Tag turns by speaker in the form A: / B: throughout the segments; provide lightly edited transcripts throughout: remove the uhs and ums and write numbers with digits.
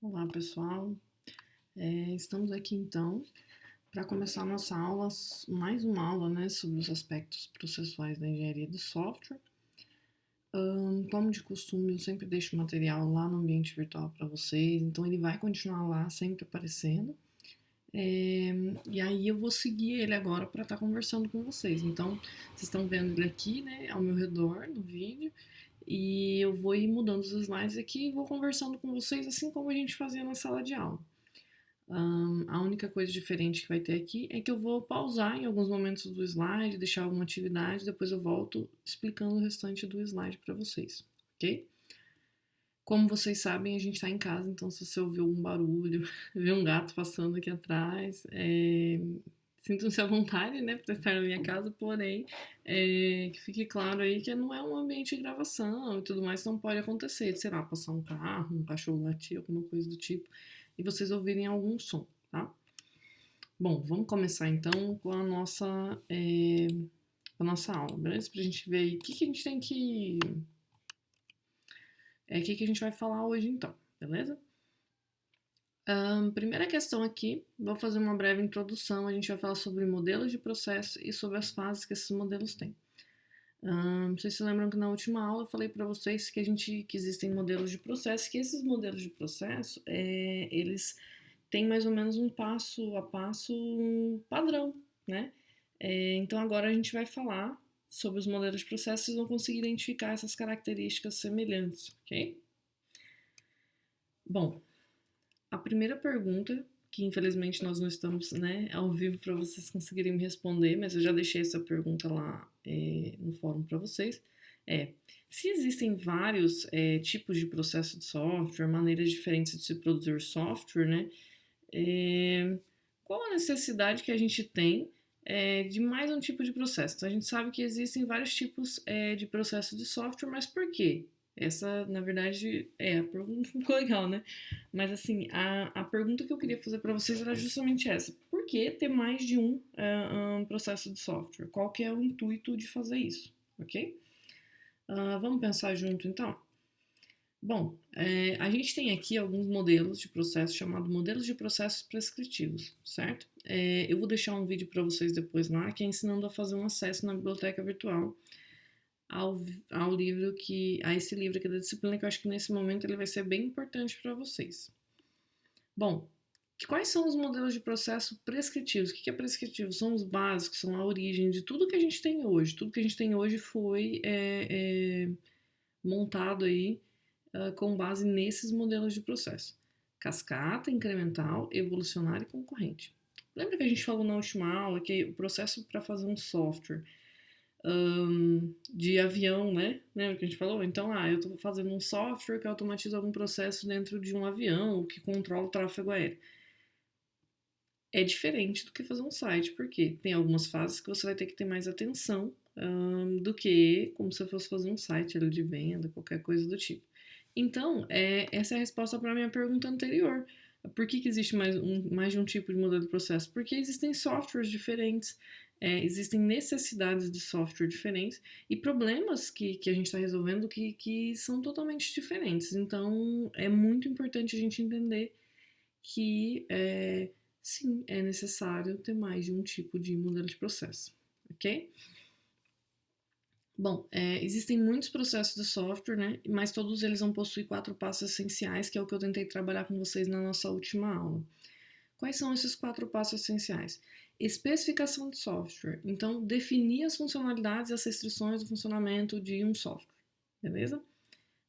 A: Olá, pessoal. Estamos aqui então para começar a nossa aula, mais uma aula, né, sobre os aspectos processuais da engenharia de software. Como de costume, eu sempre deixo o material lá no ambiente virtual para vocês, então ele vai continuar lá, sempre aparecendo. E aí eu vou seguir ele agora para estar conversando com vocês. Então, vocês estão vendo ele aqui, né, ao meu redor no vídeo. E eu vou ir mudando os slides aqui e vou conversando com vocês, assim como a gente fazia na sala de aula. A única coisa diferente que vai ter aqui é que eu vou pausar em alguns momentos do slide, deixar alguma atividade, depois eu volto explicando o restante do slide para vocês, ok? Como vocês sabem, a gente está em casa, então se você ouvir algum barulho, ver um gato passando aqui atrás, sintam-se à vontade, né, para estar na minha casa, porém, que fique claro aí que não é um ambiente de gravação e tudo mais, então pode acontecer, sei lá, passar um carro, um cachorro latir, alguma coisa do tipo, e vocês ouvirem algum som, tá? Bom, vamos começar então com a nossa aula, beleza? Pra gente ver aí o que a gente tem que. O que a gente vai falar hoje então, beleza? Primeira questão aqui, vou fazer uma breve introdução. A gente vai falar sobre modelos de processo e sobre as fases que esses modelos têm. Vocês se lembram que na última aula eu falei para vocês que existem modelos de processo, que esses modelos de processo, eles têm mais ou menos um passo a passo padrão, né? Então agora a gente vai falar sobre os modelos de processo, vocês vão conseguir identificar essas características semelhantes, ok? Bom, a primeira pergunta, que infelizmente nós não estamos, né, ao vivo para vocês conseguirem me responder, mas eu já deixei essa pergunta lá no fórum para vocês, se existem vários tipos de processo de software, maneiras diferentes de se produzir software, né, qual a necessidade que a gente tem de mais um tipo de processo? Então, a gente sabe que existem vários tipos de processo de software, mas por quê? Essa, na verdade, a pergunta ficou legal, né? Mas, assim, a pergunta que eu queria fazer para vocês era justamente essa. Por que ter mais de um processo de software? Qual que é o intuito de fazer isso, ok? Vamos pensar junto, então? Bom, a gente tem aqui alguns modelos de processo chamados modelos de processos prescritivos, certo? Eu vou deixar um vídeo para vocês depois lá, que é ensinando a fazer um acesso na biblioteca virtual ao livro a esse livro aqui da disciplina, que eu acho que nesse momento ele vai ser bem importante para vocês. Bom, quais são os modelos de processo prescritivos? O que é prescritivo? São os básicos, são a origem de tudo que a gente tem hoje. Tudo que a gente tem hoje foi montado aí com base nesses modelos de processo. Cascata, incremental, evolucionário e concorrente. Lembra que a gente falou na última aula que o processo para fazer um software de avião, né? Lembra que a gente falou? Então, eu estou fazendo um software que automatiza algum processo dentro de um avião, ou que controla o tráfego aéreo. É diferente do que fazer um site, porque tem algumas fases que você vai ter que ter mais atenção do que como se fosse fazer um site de venda, qualquer coisa do tipo. Então, essa é a resposta para a minha pergunta anterior. Por que existe mais de um tipo de modelo de processo? Porque existem softwares diferentes, existem necessidades de software diferentes e problemas que a gente está resolvendo que são totalmente diferentes. Então, é muito importante a gente entender que, sim, é necessário ter mais de um tipo de modelo de processo, ok? Bom, existem muitos processos de software, né? Mas todos eles vão possuir 4 passos essenciais, que é o que eu tentei trabalhar com vocês na nossa última aula. Quais são esses 4 passos essenciais? Especificação de software. Então, definir as funcionalidades e as restrições do funcionamento de um software, beleza?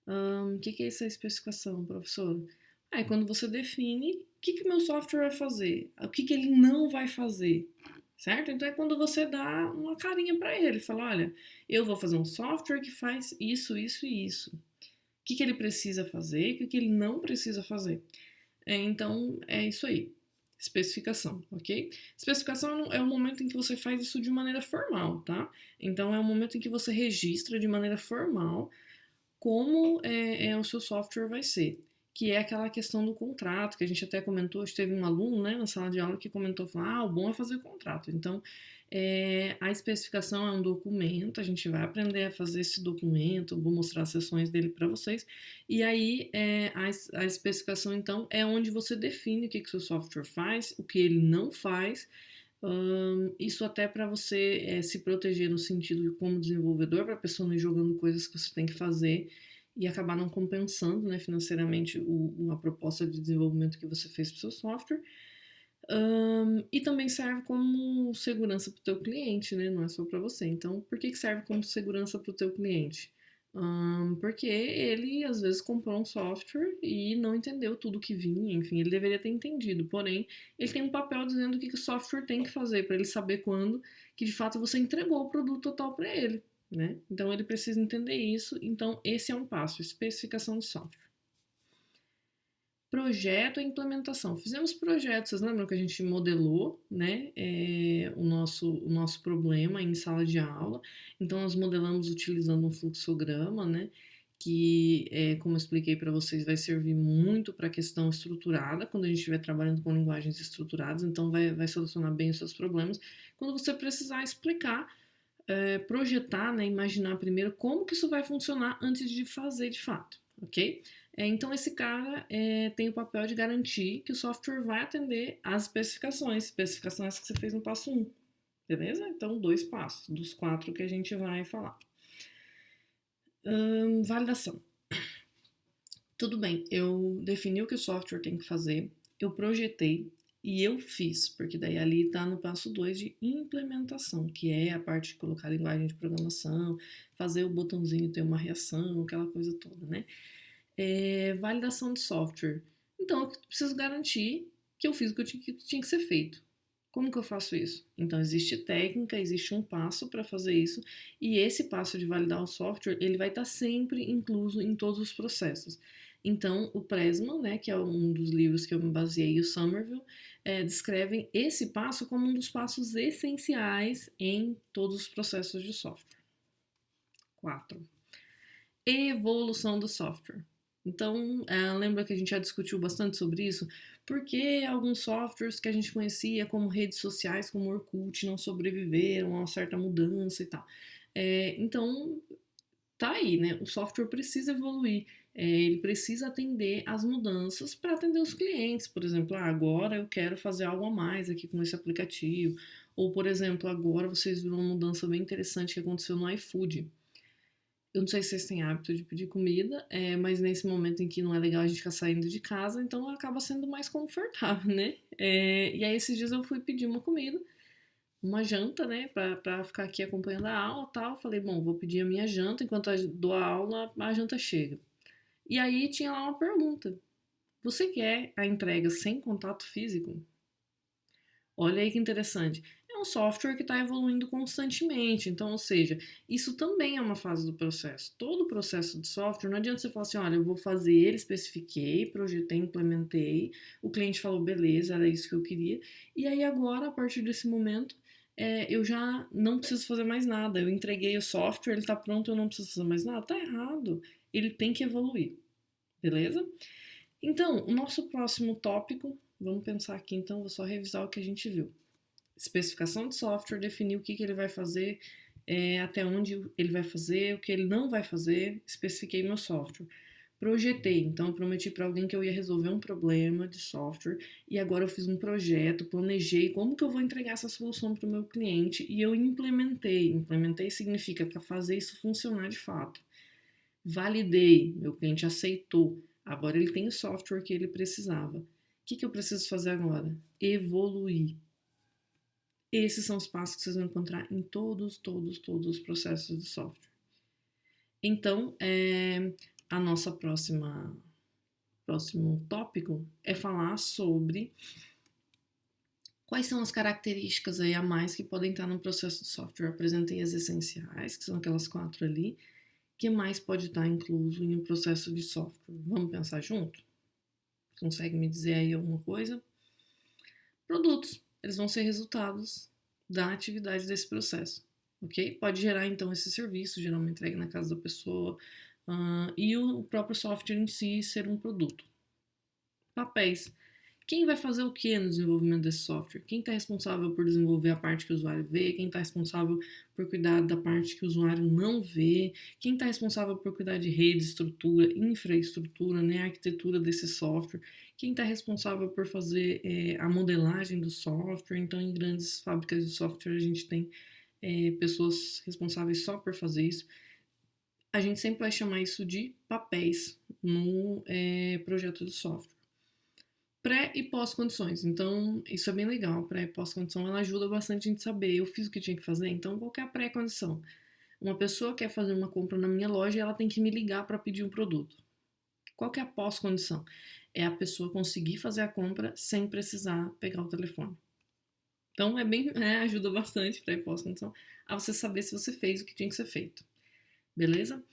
A: O que é essa especificação, professor? É quando você define o que o meu software vai fazer, o que ele não vai fazer, certo? Então é quando você dá uma carinha para ele, fala, olha, eu vou fazer um software que faz isso, isso e isso. O que ele precisa fazer e o que ele não precisa fazer. Então é isso aí. Especificação, ok? Especificação é o momento em que você faz isso de maneira formal, tá? Então é o momento em que você registra de maneira formal como o seu software vai ser. que é aquela questão do contrato, que a gente até comentou, acho que teve um aluno, né, na sala de aula que comentou, falou, o bom é fazer contrato. Então, a especificação é um documento, a gente vai aprender a fazer esse documento, vou mostrar as seções dele para vocês, e aí a especificação, então, é onde você define o que o seu software faz, o que ele não faz, isso até para você se proteger no sentido de como desenvolvedor, para a pessoa não ir jogando coisas que você tem que fazer e acabar não compensando, né, financeiramente uma proposta de desenvolvimento que você fez para o seu software. E também serve como segurança para o teu cliente, né? Não é só para você. Então, por que serve como segurança para o teu cliente? Porque ele, às vezes, comprou um software e não entendeu tudo que vinha. Enfim, ele deveria ter entendido. Porém, ele tem um papel dizendo o que o software tem que fazer, para ele saber quando que, de fato, você entregou o produto total para ele, né? Então, ele precisa entender isso. Então, esse é um passo, especificação de software. Projeto e implementação. Fizemos projetos, vocês lembram que a gente modelou, né, o nosso problema em sala de aula. Então, nós modelamos utilizando um fluxograma, né, que, como eu expliquei para vocês, vai servir muito para a questão estruturada, quando a gente estiver trabalhando com linguagens estruturadas, então vai solucionar bem os seus problemas. Quando você precisar explicar, projetar, né, imaginar primeiro como que isso vai funcionar antes de fazer de fato, ok? Então, esse cara tem o papel de garantir que o software vai atender às especificações que você fez no passo 1, beleza? Então, 2 passos, dos 4 que a gente vai falar. Validação. Tudo bem, eu defini o que o software tem que fazer, eu projetei e eu fiz, porque daí ali está no passo 2 de implementação, que é a parte de colocar a linguagem de programação, fazer o botãozinho ter uma reação, aquela coisa toda, né? Validação de software. Então, eu preciso garantir que eu fiz o que tinha que ser feito. Como que eu faço isso? Então, existe técnica, existe um passo para fazer isso, e esse passo de validar o software, ele vai estar sempre incluso em todos os processos. Então, o Pressman, né, que é um dos livros que eu me baseei, e o Somerville, descrevem esse passo como um dos passos essenciais em todos os processos de software. 4. Evolução do software. Então, lembra que a gente já discutiu bastante sobre isso? Porque alguns softwares que a gente conhecia como redes sociais, como Orkut, não sobreviveram a uma certa mudança e tal. Então, tá aí, né? O software precisa evoluir, ele precisa atender às mudanças para atender os clientes. Por exemplo, agora eu quero fazer algo a mais aqui com esse aplicativo. Ou, por exemplo, agora vocês viram uma mudança bem interessante que aconteceu no iFood. Eu não sei se vocês têm hábito de pedir comida, mas nesse momento em que não é legal a gente ficar saindo de casa, então acaba sendo mais confortável, né? E aí esses dias eu fui pedir uma comida, uma janta, né, pra ficar aqui acompanhando a aula e tal. Falei, bom, vou pedir a minha janta, enquanto eu dou a aula, a janta chega. E aí tinha lá uma pergunta. Você quer a entrega sem contato físico? Olha aí que interessante. É um software que está evoluindo constantemente, então, ou seja, isso também é uma fase do processo. Todo o processo de software, não adianta você falar assim, olha, eu vou fazer ele, especifiquei, projetei, implementei, o cliente falou, beleza, era isso que eu queria, e aí agora, a partir desse momento, eu já não preciso fazer mais nada, eu entreguei o software, ele está pronto, eu não preciso fazer mais nada. Tá errado, ele tem que evoluir, beleza? Então, o nosso próximo tópico, vamos pensar aqui então, vou só revisar o que a gente viu. Especificação de software, definir o que ele vai fazer, até onde ele vai fazer, o que ele não vai fazer, especifiquei meu software. Projetei, então eu prometi para alguém que eu ia resolver um problema de software e agora eu fiz um projeto, planejei como que eu vou entregar essa solução para o meu cliente e eu implementei. Implementei significa para fazer isso funcionar de fato. Validei, meu cliente aceitou. Agora ele tem o software que ele precisava. O que eu preciso fazer agora? Evoluir. Esses são os passos que vocês vão encontrar em todos os processos de software. Então, a nossa próximo tópico é falar sobre quais são as características aí a mais que podem estar no processo de software. Eu apresentei as essenciais, que são aquelas 4 ali. O que mais pode estar incluso em um processo de software? Vamos pensar junto? Consegue me dizer aí alguma coisa? Produtos. Eles vão ser resultados da atividade desse processo, ok? Pode gerar, então, esse serviço, gerar uma entrega na casa da pessoa, e o próprio software em si ser um produto, papéis. Quem vai fazer o que no desenvolvimento desse software? Quem está responsável por desenvolver a parte que o usuário vê? Quem está responsável por cuidar da parte que o usuário não vê? Quem está responsável por cuidar de rede, estrutura, infraestrutura, né, a arquitetura desse software? Quem está responsável por fazer a modelagem do software? Então, em grandes fábricas de software, a gente tem pessoas responsáveis só por fazer isso. A gente sempre vai chamar isso de papéis no projeto de software. Pré e pós-condições. Então, isso é bem legal. Pré e pós-condição, ela ajuda bastante a gente saber. Eu fiz o que tinha que fazer, então qual que é a pré-condição? Uma pessoa quer fazer uma compra na minha loja e ela tem que me ligar para pedir um produto. Qual que é a pós-condição? É a pessoa conseguir fazer a compra sem precisar pegar o telefone. Então, ajuda bastante pré e pós-condição a você saber se você fez o que tinha que ser feito. Beleza?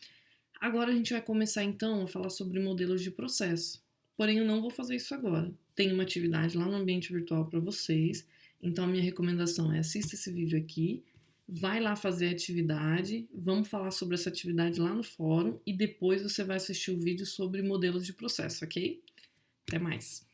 A: Agora a gente vai começar então a falar sobre modelos de processo. Porém, eu não vou fazer isso agora. Tem uma atividade lá no ambiente virtual para vocês. Então, a minha recomendação é assista esse vídeo aqui, vai lá fazer a atividade, vamos falar sobre essa atividade lá no fórum e depois você vai assistir o vídeo sobre modelos de processo, ok? Até mais!